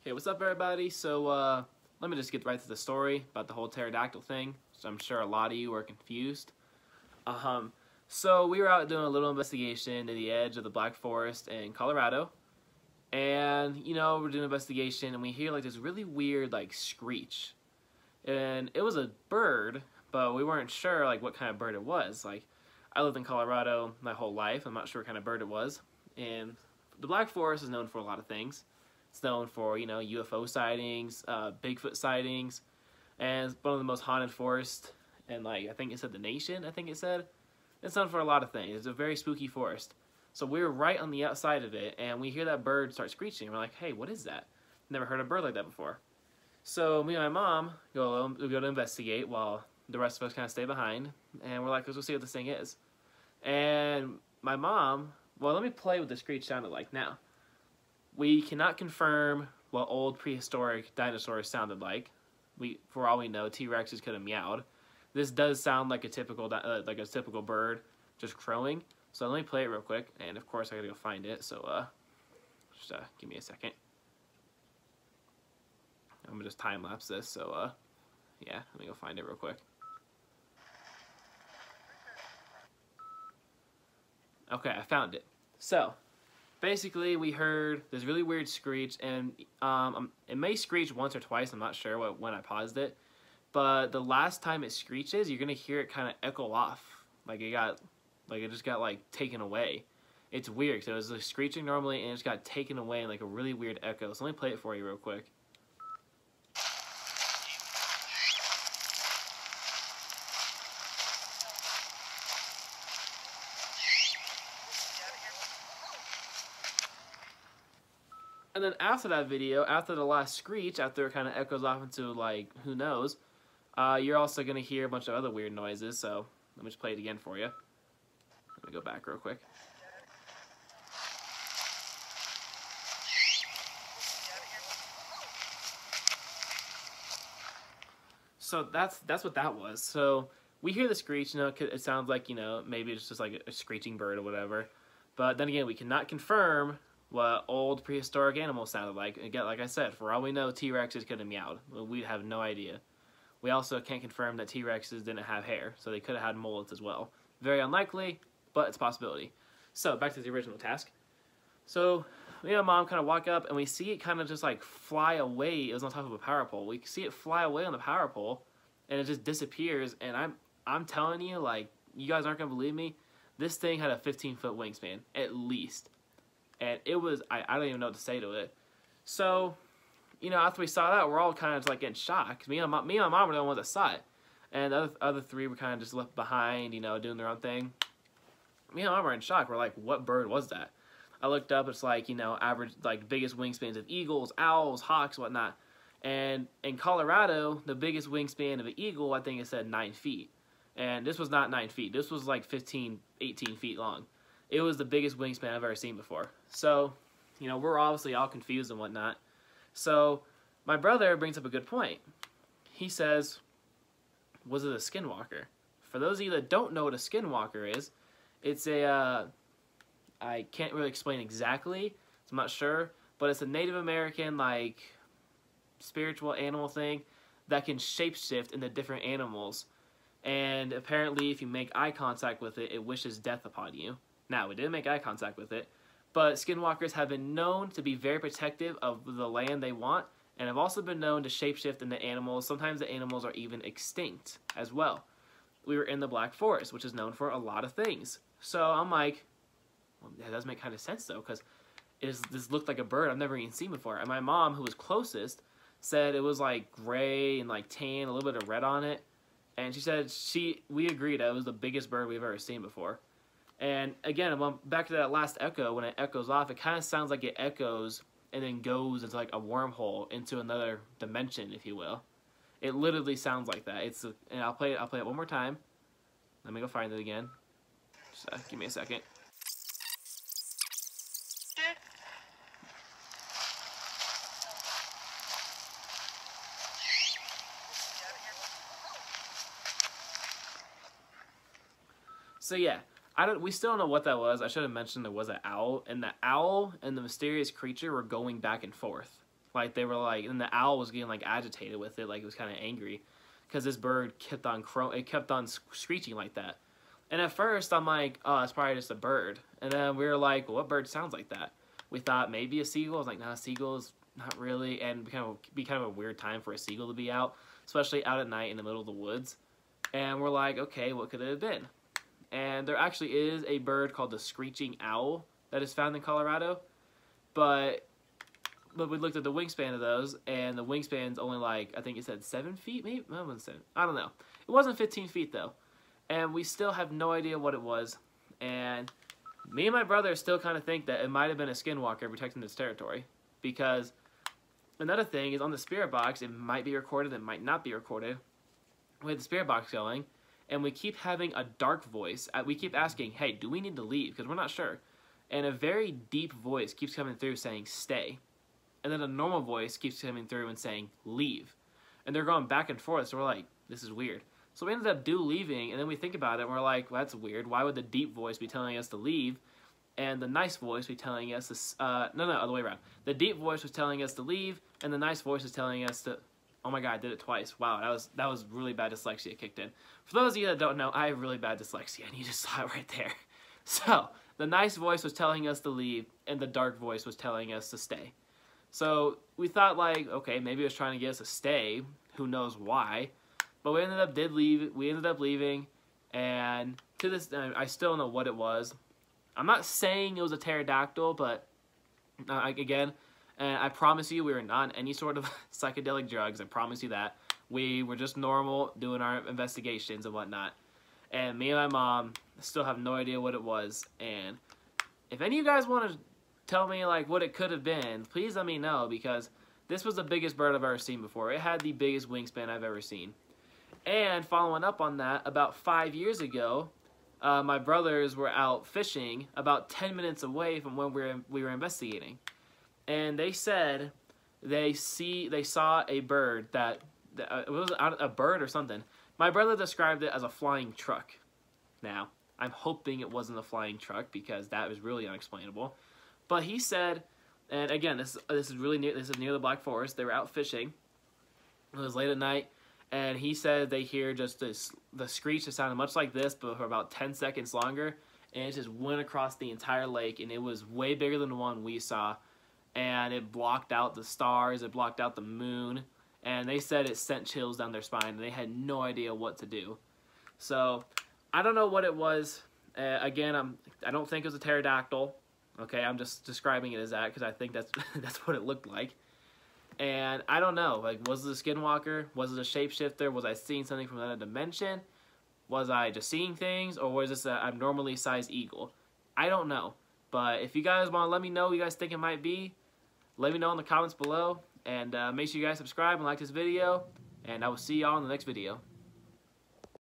Hey, what's up everybody? So let me just get right to the story about the whole pterodactyl thing. So I'm sure a lot of you are confused. So we were out doing a little investigation to the edge of the Black Forest in Colorado. And, you know, we're doing an investigation and we hear like this really weird like screech. And it was a bird, but we weren't sure like what kind of bird it was. Like, I lived in Colorado my whole life. I'm not sure what kind of bird it was. And the Black Forest is known for a lot of things. It's known for, you know, UFO sightings, Bigfoot sightings, and it's one of the most haunted forests in, like, I think it said the nation, I think it said. It's known for a lot of things. It's a very spooky forest. So we were right on the outside of it, and we hear that bird start screeching. We're like, hey, what is that? Never heard a bird like that before. So me and my mom go to investigate while the rest of us kind of stay behind, and we're like, let's go see what this thing is. And my mom, well, let me play what the screech sounded like now. We cannot confirm what old prehistoric dinosaurs sounded like. For all we know, T-Rexes could have meowed. This does sound like a typical bird just crowing. So let me play it real quick, and of course I gotta go find it. So just give me a second. I'm gonna just time lapse this. So yeah, let me go find it real quick. Okay, I found it. So basically, we heard this really weird screech, and it may screech once or twice. I'm not sure when I paused it, but the last time it screeches, you're gonna hear it kind of echo off, like it just got like taken away. It's weird. So it was like screeching normally, and it just got taken away in like a really weird echo. So let me play it for you real quick. And then after that video, after the last screech, after it kind of echoes off into like, who knows, you're also going to hear a bunch of other weird noises. So let me just play it again for you. Let me go back real quick. So that's what that was. So we hear the screech, you know, it sounds like, you know, maybe it's just like a screeching bird or whatever. But then again, we cannot confirm what old prehistoric animals sounded like. Again, like I said, for all we know, T-Rexes could have meowed. We have no idea. We also can't confirm that T-Rexes didn't have hair, so they could have had mullets as well. Very unlikely, but it's a possibility. So, back to the original task. So, me and Mom kind of walk up, and we see it kind of just like fly away. It was on top of a power pole. We see it fly away on the power pole, and it just disappears. And I'm telling you, like, you guys aren't gonna believe me. This thing had a 15-foot wingspan, at least. And it was, I don't even know what to say to it. So, you know, after we saw that, we're all kind of like getting shocked. Me and my mom were the ones that saw it. And the other three were kind of just left behind, you know, doing their own thing. Me and my mom were in shock. We're like, what bird was that? I looked up, it's like, you know, average, like biggest wingspans of eagles, owls, hawks, whatnot. And in Colorado, the biggest wingspan of an eagle, I think it said 9 feet. And this was not 9 feet. This was like 15, 18 feet long. It was the biggest wingspan I've ever seen before. So, you know, we're obviously all confused and whatnot. So, my brother brings up a good point. He says, was it a skinwalker? For those of you that don't know what a skinwalker is, it's a, I can't really explain exactly, so I'm not sure, but it's a Native American, like, spiritual animal thing that can shapeshift into different animals. And apparently, if you make eye contact with it, it wishes death upon you. Now, we didn't make eye contact with it, but skinwalkers have been known to be very protective of the land they want, and have also been known to shapeshift into animals. Sometimes the animals are even extinct as well. We were in the Black Forest, which is known for a lot of things. So I'm like, well, that does make kind of sense though, because this looked like a bird I've never even seen before. And my mom, who was closest, said it was like gray and like tan, a little bit of red on it. And she said we agreed that it was the biggest bird we've ever seen before. And again, back to that last echo, when it echoes off, it kind of sounds like it echoes and then goes into like a wormhole into another dimension, if you will. It literally sounds like that. And I'll play it one more time. Let me go find it again. Just give me a second. So yeah, we still don't know what that was. I should have mentioned there was an owl, and the owl and the mysterious creature were going back and forth. Like they were like, and the owl was getting like agitated with it, like it was kind of angry, because this bird kept on screeching like that. And at first I'm like, oh, it's probably just a bird. And then we were like, well, what bird sounds like that? We thought maybe a seagull. I was like, nah, seagulls, not really. And be kind of a weird time for a seagull to be out, especially out at night in the middle of the woods. And we're like, okay, what could it have been? And there actually is a bird called the screeching owl that is found in Colorado, but we looked at the wingspan of those, and the wingspan's only like, I think it said 7 feet, maybe? No, it wasn't 7. I don't know. It wasn't 15 feet, though. And we still have no idea what it was. And me and my brother still kind of think that it might have been a skinwalker protecting this territory. Because another thing is on the spirit box, it might be recorded, it might not be recorded. We had the spirit box going, and we keep having a dark voice. We keep asking, hey, do we need to leave? Because we're not sure. And a very deep voice keeps coming through saying, stay. And then a normal voice keeps coming through and saying, leave. And they're going back and forth, so we're like, this is weird. So we ended up leaving, and then we think about it, and we're like, well, that's weird. Why would the deep voice be telling us to leave, and the nice voice be telling us to, no, other way around. The deep voice was telling us to leave, and the nice voice was telling us to, oh my god, I did it twice. Wow, that was really bad dyslexia kicked in. For those of you that don't know, I have really bad dyslexia, and you just saw it right there. So, the nice voice was telling us to leave, and the dark voice was telling us to stay. So we thought like, okay, maybe it was trying to get us to stay. Who knows why? But we ended up leaving, and to this day, I still don't know what it was. I'm not saying it was a pterodactyl, but again, and I promise you, we were not on any sort of psychedelic drugs. I promise you that. We were just normal, doing our investigations and whatnot. And me and my mom still have no idea what it was. And if any of you guys want to tell me like what it could have been, please let me know, because this was the biggest bird I've ever seen before. It had the biggest wingspan I've ever seen. And following up on that, about 5 years ago, my brothers were out fishing about 10 minutes away from when we were investigating, and they said they saw a bird it was a bird or something. My brother described it as a flying truck. Now, I'm hoping it wasn't a flying truck, because that was really unexplainable. But he said, and again, this is really near. This is near the Black Forest. They were out fishing. It was late at night, and he said they hear just the screech that sounded much like this, but for about 10 seconds longer, and it just went across the entire lake, and it was way bigger than the one we saw, and it blocked out the stars, it blocked out the moon, and they said it sent chills down their spine, and they had no idea what to do. So I don't know what it was. Again, I don't think it was a pterodactyl. Okay, I'm just describing it as that because I think that's what it looked like. And I don't know, like, was it a skinwalker? Was it a shapeshifter? Was I seeing something from another dimension? Was I just seeing things? Or was this an abnormally sized eagle? I don't know. But if you guys want to let me know what you guys think it might be, let me know in the comments below. And make sure you guys subscribe and like this video. And I will see y'all in the next video.